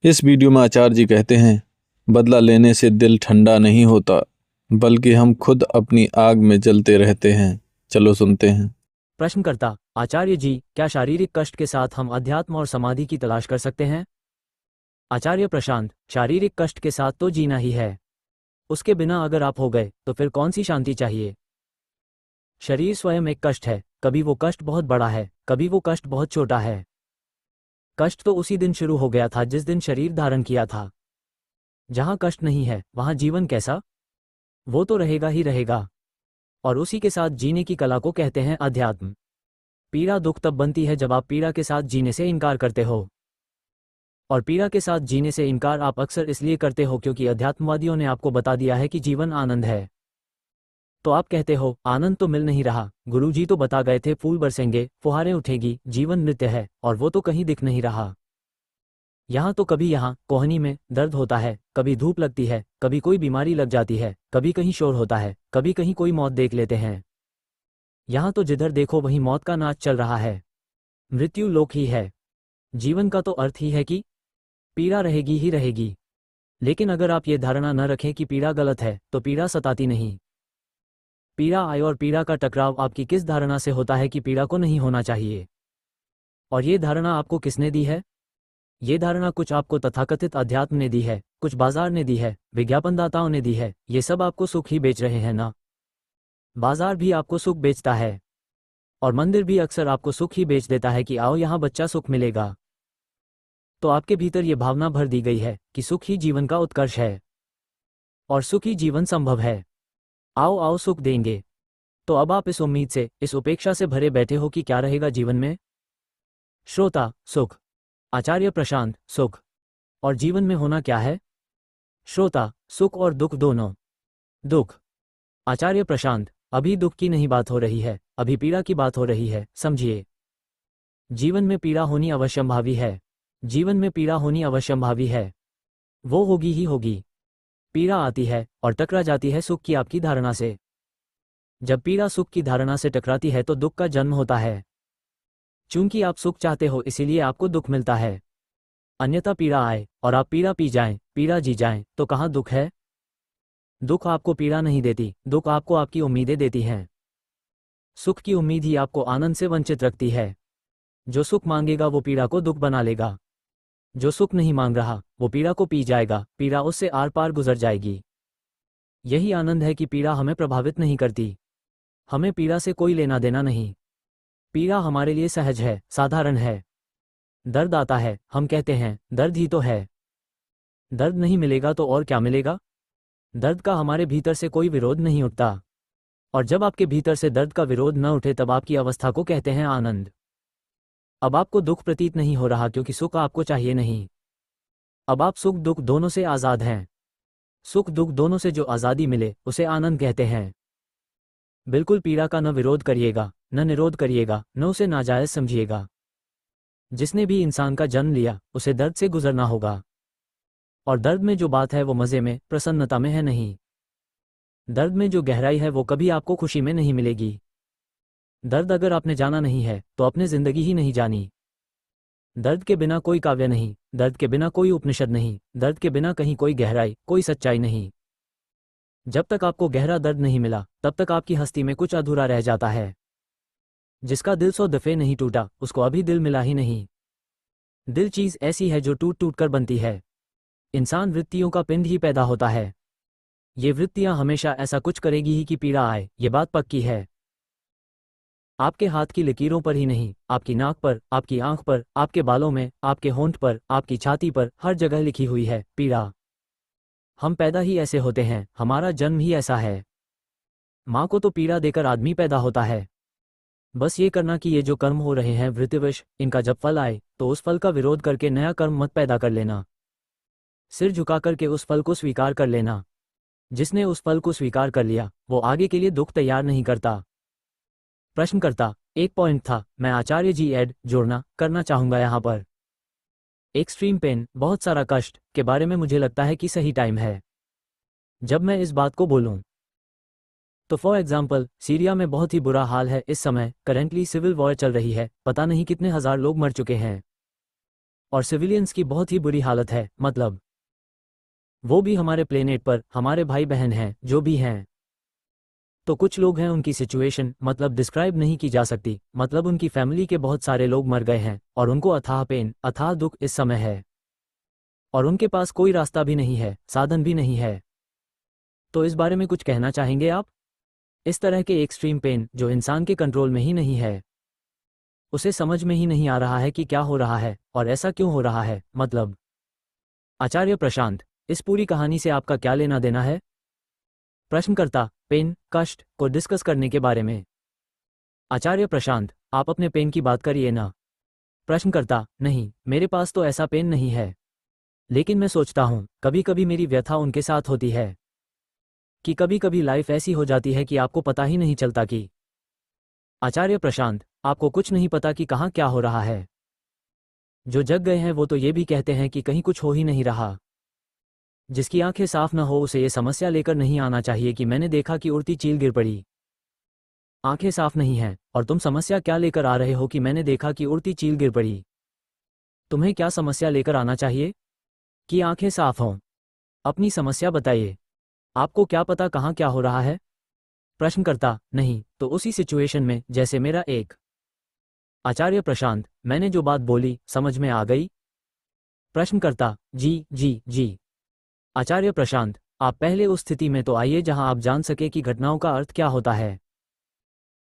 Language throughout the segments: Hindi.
इस वीडियो में आचार्य जी कहते हैं, बदला लेने से दिल ठंडा नहीं होता, बल्कि हम खुद अपनी आग में जलते रहते हैं। चलो सुनते हैं। प्रश्नकर्ता: आचार्य जी, क्या शारीरिक कष्ट के साथ हम अध्यात्म और समाधि की तलाश कर सकते हैं? आचार्य प्रशांत: शारीरिक कष्ट के साथ तो जीना ही है। उसके बिना अगर आप हो गए तो फिर कौन सी शांति चाहिए? शरीर स्वयं एक कष्ट है। कभी वो कष्ट बहुत बड़ा है, कभी वो कष्ट बहुत छोटा है। कष्ट तो उसी दिन शुरू हो गया था जिस दिन शरीर धारण किया था। जहां कष्ट नहीं है वहां जीवन कैसा? वो तो रहेगा ही रहेगा। और उसी के साथ जीने की कला को कहते हैं अध्यात्म। पीड़ा दुख तब बनती है जब आप पीड़ा के साथ जीने से इनकार करते हो। और पीड़ा के साथ जीने से इनकार आप अक्सर इसलिए करते हो क्योंकि अध्यात्मवादियों ने आपको बता दिया है कि जीवन आनंद है। तो आप कहते हो आनंद तो मिल नहीं रहा, गुरुजी तो बता गए थे फूल बरसेंगे, फुहारें उठेगी, जीवन नृत्य है, और वो तो कहीं दिख नहीं रहा। यहाँ तो कभी यहाँ कोहनी में दर्द होता है, कभी धूप लगती है, कभी कोई बीमारी लग जाती है, कभी कहीं शोर होता है, कभी कहीं कोई मौत देख लेते हैं। यहाँ तो जिधर देखो वहीं मौत का नाच चल रहा है। मृत्यु लोक ही है। जीवन का तो अर्थ ही है कि पीड़ा रहेगी ही रहेगी। लेकिन अगर आप ये धारणा न रखें कि पीड़ा गलत है तो पीड़ा सताती नहीं। पीड़ा आए और पीड़ा का टकराव आपकी किस धारणा से होता है कि पीड़ा को नहीं होना चाहिए। और ये धारणा आपको किसने दी है? ये धारणा कुछ आपको तथाकथित अध्यात्म ने दी है, कुछ बाजार ने दी है, विज्ञापनदाताओं ने दी है। ये सब आपको सुख ही बेच रहे हैं ना। बाजार भी आपको सुख बेचता है, और मंदिर भी अक्सर आपको सुख ही बेच देता है कि आओ यहाँ बच्चा सुख मिलेगा। तो आपके भीतर ये भावना भर दी गई है कि सुख ही जीवन का उत्कर्ष है और सुखी जीवन संभव है। आओ आओ सुख देंगे। तो अब आप इस उम्मीद से, इस उपेक्षा से भरे बैठे हो कि क्या रहेगा जीवन में? श्रोता: सुख। आचार्य प्रशांत: सुख। और जीवन में होना क्या है? श्रोता: सुख और दुख दोनों। दुख। आचार्य प्रशांत: अभी दुख की नहीं बात हो रही है, अभी पीड़ा की बात हो रही है, समझिए। जीवन में पीड़ा होनी अवश्यंभावी है। जीवन में पीड़ा होनी अवश्यंभावी है। वो होगी ही होगी। पीड़ा आती है और टकरा जाती है सुख की आपकी धारणा से। जब पीड़ा सुख की धारणा से टकराती है तो दुख का जन्म होता है। चूंकि आप सुख चाहते हो इसीलिए आपको दुख मिलता है। अन्यथा पीड़ा आए और आप पीड़ा पी जाएं, पीड़ा जी जाएं, तो कहाँ दुख है? दुख आपको पीड़ा नहीं देती, दुख आपको आपकी उम्मीदें देती हैं। सुख की उम्मीद ही आपको आनंद से वंचित रखती है। जो सुख मांगेगा वो पीड़ा को दुख बना लेगा। जो सुख नहीं मांग रहा वो पीड़ा को पी जाएगा, पीड़ा उससे आर पार गुजर जाएगी। यही आनंद है कि पीड़ा हमें प्रभावित नहीं करती। हमें पीड़ा से कोई लेना देना नहीं। पीड़ा हमारे लिए सहज है, साधारण है। दर्द आता है, हम कहते हैं दर्द ही तो है। दर्द नहीं मिलेगा तो और क्या मिलेगा? दर्द का हमारे भीतर से कोई विरोध नहीं उठता। और जब आपके भीतर से दर्द का विरोध न उठे तब आपकी अवस्था को कहते हैं आनंद। अब आपको दुख प्रतीत नहीं हो रहा क्योंकि सुख आपको चाहिए नहीं। अब आप सुख दुख दोनों से आज़ाद हैं। सुख दुख दोनों से जो आज़ादी मिले उसे आनंद कहते हैं। बिल्कुल पीड़ा का न विरोध करिएगा, न निरोध करिएगा, न उसे नाजायज समझिएगा। जिसने भी इंसान का जन्म लिया उसे दर्द से गुजरना होगा। और दर्द में जो बात है वो मज़े में, प्रसन्नता में है नहीं। दर्द में जो गहराई है वो कभी आपको खुशी में नहीं मिलेगी। दर्द अगर आपने जाना नहीं है तो आपने जिंदगी ही नहीं जानी। दर्द के बिना कोई काव्य नहीं, दर्द के बिना कोई उपनिषद नहीं, दर्द के बिना कहीं कोई गहराई, कोई सच्चाई नहीं। जब तक आपको गहरा दर्द नहीं मिला तब तक आपकी हस्ती में कुछ अधूरा रह जाता है। जिसका दिल 100 दफे नहीं टूटा उसको अभी दिल मिला ही नहीं। दिल चीज ऐसी है जो टूट टूट कर बनती है। इंसान वृत्तियों का पिंड ही पैदा होता है। ये वृत्तियां हमेशा ऐसा कुछ करेगी ही कि पीड़ा आए, ये बात पक्की है। आपके हाथ की लकीरों पर ही नहीं, आपकी नाक पर, आपकी आंख पर, आपके बालों में, आपके होंठ पर, आपकी छाती पर, हर जगह लिखी हुई है पीड़ा। हम पैदा ही ऐसे होते हैं, हमारा जन्म ही ऐसा है। माँ को तो पीड़ा देकर आदमी पैदा होता है। बस ये करना कि ये जो कर्म हो रहे हैं वृत्तिवश, इनका जब फल आए तो उस फल का विरोध करके नया कर्म मत पैदा कर लेना। सिर झुका करके उस फल को स्वीकार कर लेना। जिसने उस फल को स्वीकार कर लिया वो आगे के लिए दुख तैयार नहीं करता। प्रश्नकर्ता: एक पॉइंट था, मैं आचार्य जी ऐड जोड़ना करना चाहूंगा यहाँ पर। एक्सट्रीम पेन, बहुत सारा कष्ट के बारे में मुझे लगता है कि सही टाइम है जब मैं इस बात को बोलूं। तो फॉर एग्जाम्पल सीरिया में बहुत ही बुरा हाल है इस समय, करेंटली सिविल वॉर चल रही है, पता नहीं कितने हजार लोग मर चुके हैं। और सिविलियंस की बहुत ही बुरी हालत है, मतलब वो भी हमारे प्लेनेट पर हमारे भाई बहन हैं जो भी हैं। तो कुछ लोग हैं उनकी सिचुएशन मतलब डिस्क्राइब नहीं की जा सकती, मतलब उनकी फैमिली के बहुत सारे लोग मर गए हैं और उनको अथाह पेन अथाह दुख इस समय है और उनके पास कोई रास्ता भी नहीं है, साधन भी नहीं है। तो इस बारे में कुछ कहना चाहेंगे आप? इस तरह के एक्सट्रीम पेन जो इंसान के कंट्रोल में ही नहीं है, उसे समझ में ही नहीं आ रहा है कि क्या हो रहा है और ऐसा क्यों हो रहा है, मतलब। आचार्य प्रशांत, इस पूरी कहानी से आपका क्या लेना देना है? प्रश्नकर्ता, पेन कष्ट को डिस्कस करने के बारे में। आचार्य प्रशांत, आप अपने पेन की बात करिए ना। प्रश्नकर्ता, नहीं, मेरे पास तो ऐसा पेन नहीं है, लेकिन मैं सोचता हूँ कभी कभी मेरी व्यथा उनके साथ होती है कि कभी कभी लाइफ ऐसी हो जाती है कि आपको पता ही नहीं चलता कि। आचार्य प्रशांत, आपको कुछ नहीं पता कि कहाँ क्या हो रहा है। जो जग गए हैं वो तो ये भी कहते हैं कि कहीं कुछ हो ही नहीं रहा। जिसकी आंखें साफ न हो उसे ये समस्या लेकर नहीं आना चाहिए कि मैंने देखा कि उड़ती चील गिर पड़ी। आंखें साफ नहीं हैं और तुम समस्या क्या लेकर आ रहे हो कि मैंने देखा कि उड़ती चील गिर पड़ी। तुम्हें क्या समस्या लेकर आना चाहिए कि आंखें साफ हों? अपनी समस्या बताइए। आपको क्या पता कहाँ क्या हो रहा है? प्रश्नकर्ता, नहीं, तो उसी सिचुएशन में जैसे मेरा एक। आचार्य प्रशांत, मैंने जो बात बोली समझ में आ गई? प्रश्नकर्ता, जी जी जी। आचार्य प्रशांत, आप पहले उस स्थिति में तो आइए जहां आप जान सके कि घटनाओं का अर्थ क्या होता है।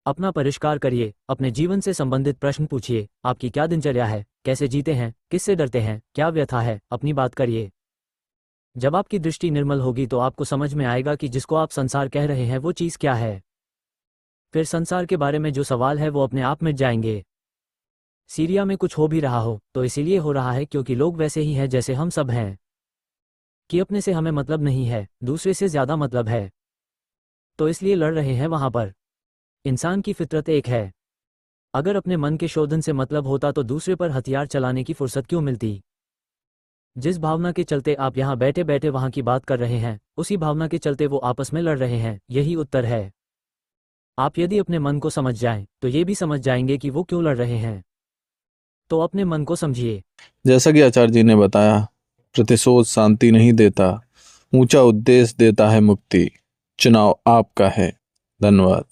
अपना परिष्कार करिए, अपने जीवन से संबंधित प्रश्न पूछिए, आपकी क्या दिनचर्या है, कैसे जीते हैं, किससे डरते हैं, क्या व्यथा है, अपनी बात करिए। जब आपकी दृष्टि निर्मल होगी तो आपको समझ में आएगा कि जिसको आप संसार कह रहे हैं वो चीज़ क्या है। फिर संसार के बारे में जो सवाल है वो अपने आप मिट जाएंगे। सीरिया में कुछ हो भी रहा हो तो इसीलिए हो रहा है क्योंकि लोग वैसे ही हैं जैसे हम सब हैं, कि अपने से हमें मतलब नहीं है, दूसरे से ज़्यादा मतलब है, तो इसलिए लड़ रहे हैं वहाँ पर। इंसान की फितरत एक है। अगर अपने मन के शोधन से मतलब होता तो दूसरे पर हथियार चलाने की फुर्सत क्यों मिलती? जिस भावना के चलते आप यहाँ बैठे बैठे वहाँ की बात कर रहे हैं, उसी भावना के चलते वो आपस में लड़ रहे हैं, यही उत्तर है। आप यदि अपने मन को समझ जाएं तो ये भी समझ जाएंगे कि वो क्यों लड़ रहे हैं। तो अपने मन को समझिए। जैसा कि आचार्य जी ने बताया, प्रतिशोध शांति नहीं देता, ऊंचा उद्देश्य देता है मुक्ति। चुनाव आपका है। धन्यवाद।